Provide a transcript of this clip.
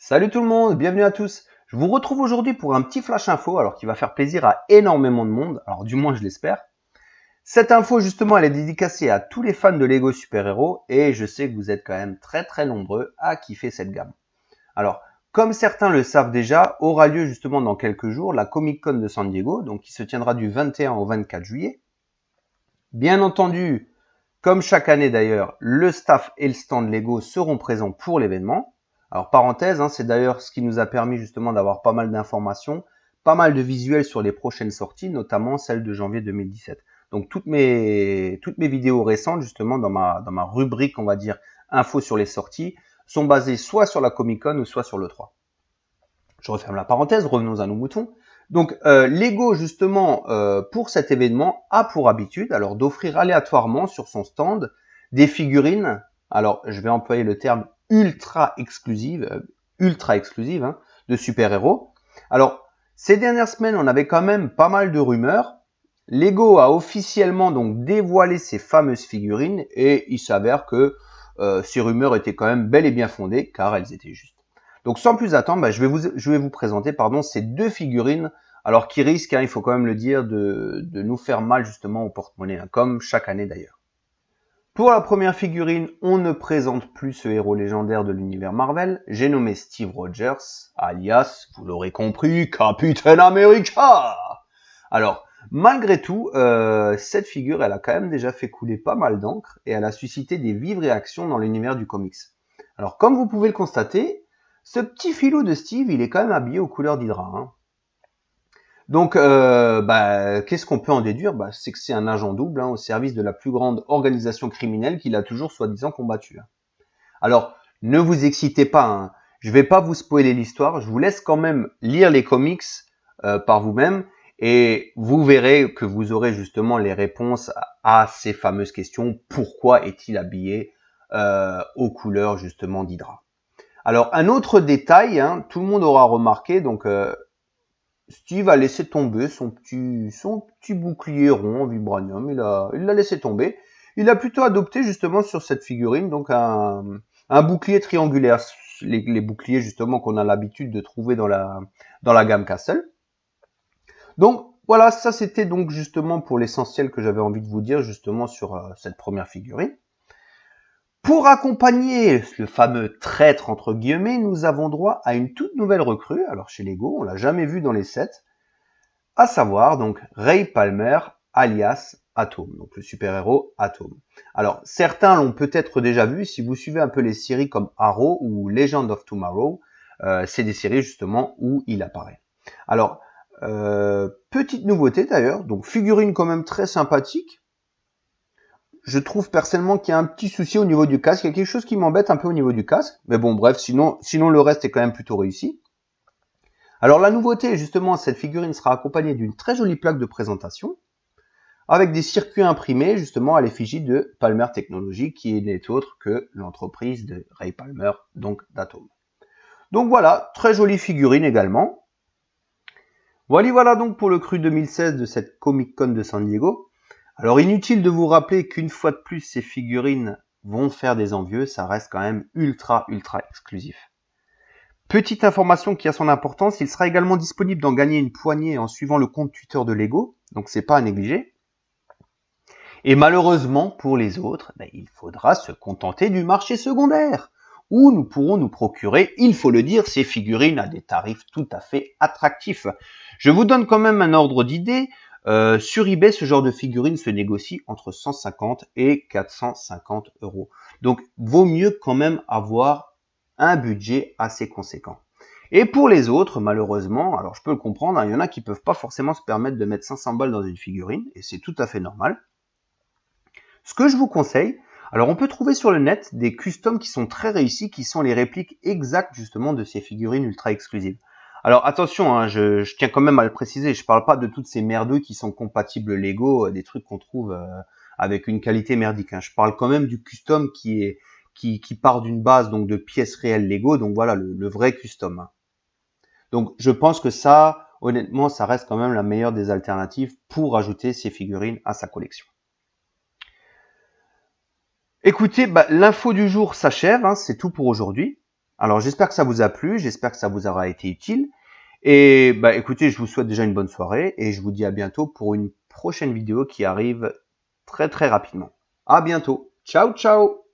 Salut tout le monde, bienvenue à tous. Je vous retrouve aujourd'hui pour un petit flash info, alors qui va faire plaisir à énormément de monde, alors du moins je l'espère. Cette info justement, elle est dédicacée à tous les fans de Lego super-héros et je sais que vous êtes quand même très nombreux à kiffer cette gamme. Alors, comme certains le savent déjà, aura lieu justement dans quelques jours la Comic Con de San Diego, donc qui se tiendra du 21 au 24 juillet. Bien entendu, comme chaque année d'ailleurs, le staff et le stand Lego seront présents pour l'événement. Alors parenthèse, c'est d'ailleurs ce qui nous a permis justement d'avoir pas mal d'informations, pas mal de visuels sur les prochaines sorties, notamment celle de janvier 2017. Donc toutes mes vidéos récentes justement dans ma rubrique, on va dire, info sur les sorties, sont basées soit sur la Comic Con ou soit sur l'E3. Je referme la parenthèse, revenons à nos moutons. Donc Lego justement pour cet événement a pour habitude alors d'offrir aléatoirement sur son stand des figurines, alors je vais employer le terme ultra exclusive de super-héros. Alors ces dernières semaines on avait quand même pas mal de rumeurs. Lego a officiellement donc dévoilé ces fameuses figurines et il s'avère que ces rumeurs étaient quand même bel et bien fondées car elles étaient justes. Donc sans plus attendre, je vais vous présenter ces deux figurines, alors qui risquent, il faut quand même le dire, de nous faire mal justement au porte-monnaie, comme chaque année d'ailleurs. Pour la première figurine, on ne présente plus ce héros légendaire de l'univers Marvel, j'ai nommé Steve Rogers, alias, vous l'aurez compris, Captain America. Alors, malgré tout, cette figure, elle a quand même déjà fait couler pas mal d'encre et elle a suscité des vives réactions dans l'univers du comics. Alors, comme vous pouvez le constater, ce petit filou de Steve, il est quand même habillé aux couleurs d'Hydra. Donc, qu'est-ce qu'on peut en déduire? C'est que c'est un agent double au service de la plus grande organisation criminelle qu'il a toujours soi-disant combattue. Alors, ne vous excitez pas, je vais pas vous spoiler l'histoire, je vous laisse quand même lire les comics par vous-même et vous verrez que vous aurez justement les réponses à ces fameuses questions. Pourquoi est-il habillé aux couleurs justement d'Hydra? Alors, un autre détail, tout le monde aura remarqué, donc Steve a laissé tomber son petit bouclier rond en vibranium, il l'a laissé tomber. Il a plutôt adopté justement sur cette figurine donc un bouclier triangulaire, les boucliers justement qu'on a l'habitude de trouver dans la gamme Castle. Donc voilà, ça c'était donc justement pour l'essentiel que j'avais envie de vous dire justement sur cette première figurine. Pour accompagner le fameux traître entre guillemets, nous avons droit à une toute nouvelle recrue. Alors chez Lego, on l'a jamais vu dans les sets, à savoir donc Ray Palmer alias Atom, donc le super-héros Atom. Alors certains l'ont peut-être déjà vu si vous suivez un peu les séries comme Arrow ou Legend of Tomorrow, c'est des séries justement où il apparaît. Alors petite nouveauté d'ailleurs, donc figurine quand même très sympathique. Je trouve personnellement qu'il y a un petit souci au niveau du casque. Il y a quelque chose qui m'embête un peu au niveau du casque. Mais bon, bref, sinon le reste est quand même plutôt réussi. Alors la nouveauté, justement, cette figurine sera accompagnée d'une très jolie plaque de présentation avec des circuits imprimés justement à l'effigie de Palmer Technologies, qui n'est autre que l'entreprise de Ray Palmer, donc d'Atom. Donc voilà, très jolie figurine également. Voilà donc pour le cru 2016 de cette Comic Con de San Diego. Alors inutile de vous rappeler qu'une fois de plus ces figurines vont faire des envieux, ça reste quand même ultra exclusif. Petite information qui a son importance, il sera également disponible d'en gagner une poignée en suivant le compte Twitter de Lego, donc c'est pas à négliger. Et malheureusement pour les autres, il faudra se contenter du marché secondaire, où nous pourrons nous procurer, il faut le dire, ces figurines à des tarifs tout à fait attractifs. Je vous donne quand même un ordre d'idée. Sur eBay, ce genre de figurines se négocie entre 150 et 450 euros. Donc, vaut mieux quand même avoir un budget assez conséquent. Et pour les autres, malheureusement, alors je peux le comprendre, il y en a qui peuvent pas forcément se permettre de mettre 500 balles dans une figurine, et c'est tout à fait normal. Ce que je vous conseille, alors on peut trouver sur le net des customs qui sont très réussis, qui sont les répliques exactes justement de ces figurines ultra exclusives. Alors attention, je tiens quand même à le préciser, je parle pas de toutes ces merdeux qui sont compatibles Lego, des trucs qu'on trouve avec une qualité merdique. Je parle quand même du custom qui part d'une base donc de pièces réelles Lego, donc voilà le vrai custom. Donc je pense que ça, honnêtement, ça reste quand même la meilleure des alternatives pour ajouter ces figurines à sa collection. Écoutez, l'info du jour s'achève, c'est tout pour aujourd'hui. Alors j'espère que ça vous a plu, j'espère que ça vous aura été utile. Et bah écoutez, je vous souhaite déjà une bonne soirée et je vous dis à bientôt pour une prochaine vidéo qui arrive très très rapidement. À bientôt. Ciao ciao.